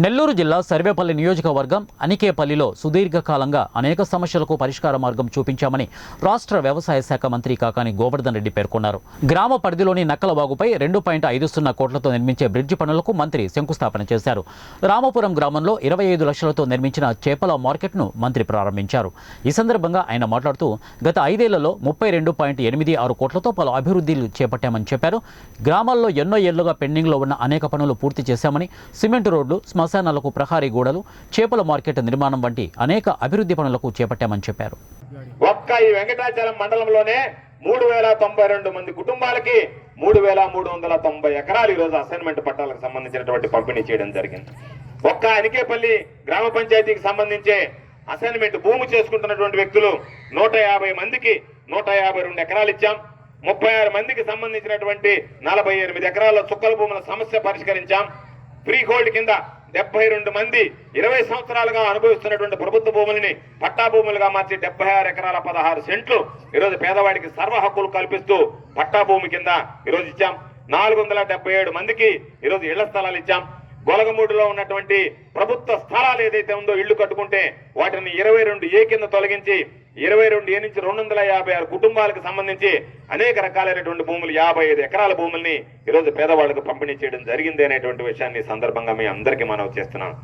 నెల్లూరు జిల్లా సర్వేపల్లి నియోజకవర్గం అనికేపల్లిలో సుదీర్ఘకాలంగా అనేక సమస్యలకు పరిష్కార మార్గం చూపించామని రాష్ట్ర వ్యవసాయ శాఖ మంత్రి కాకాని గోవర్ధన్ రెడ్డి పేర్కొన్నారు. గ్రామ పరిధిలోని నక్కలవాగుపై 2.50 కోట్లతో నిర్మించే బ్రిడ్జి పనులకు మంత్రి శంకుస్థాపన చేశారు. రామపురం గ్రామంలో 25 లక్షలతో నిర్మించిన చేపల మార్కెట్ను మంత్రి ప్రారంభించారు. ఈ సందర్భంగా ఆయన మాట్లాడుతూ గత 5 ఏళ్లలో 32.86 కోట్లతో పలు అభివృద్ధిలు చేపట్టామని చెప్పారు. గ్రామాల్లో ఎన్నో ఏళ్లుగా పెండింగ్లో ఉన్న అనేక పనులు పూర్తి చేశామని, సిమెంట్ రోడ్లు, శ్మశానాలకు ప్రహారీ గోడలు, చేపల మార్కెట్ నిర్మాణం వంటి అనేక అభివృద్ధి పనులకు చేపట్టామని చెప్పారు. ఒక్క ఈ వెంకటాచలం మండలంలోనే 3092 మంది కుటుంబాలకి 3390 ఎకరాలు ఈ రోజు అసైన్మెంట్ పట్టాలకు సంబంధించినటువంటి పంపిణీ చేయడం జరిగింది. ఒక్క అనికేపల్లి గ్రామ పంచాయతీకి సంబంధించే అసైన్మెంట్ భూమి చేసుకుంటున్నటువంటి వ్యక్తులు 150 మందికి 152 ఎకరాలు ఇచ్చాం. 36 మందికి సంబంధించినటువంటి 48 ఎకరాల చుక్కల భూముల సమస్య పరిష్కరించాం. ఫ్రీ హోల్డ్ కింద 72 మంది 20 సంవత్సరాలుగా అనుభవిస్తున్నటువంటి ప్రభుత్వ భూములని పట్టా భూములుగా మార్చి 76 ఎకరాల 16 సెంట్లు ఈరోజు పేదవాడికి సర్వ హక్కులు కల్పిస్తూ పట్టా భూమి కింద ఈరోజు ఇచ్చాం. 477 మందికి ఈరోజు ఇళ్ల స్థలాలు ఇచ్చాం. గొలగమూడిలో ఉన్నటువంటి ప్రభుత్వ స్థలాలు ఏదైతే ఉందో ఇళ్లు కట్టుకుంటే వాటిని 22A కింద తొలగించి 22A నుంచి 256 కుటుంబాలకు సంబంధించి అనేక రకాలైనటువంటి భూములు 55 ఎకరాల భూముల్ని ఈరోజు పేదవాళ్లకు పంపిణీ చేయడం జరిగింది అనేటువంటి విషయాన్ని సందర్భంగా మీ అందరికీ మనవి చేస్తున్నాను.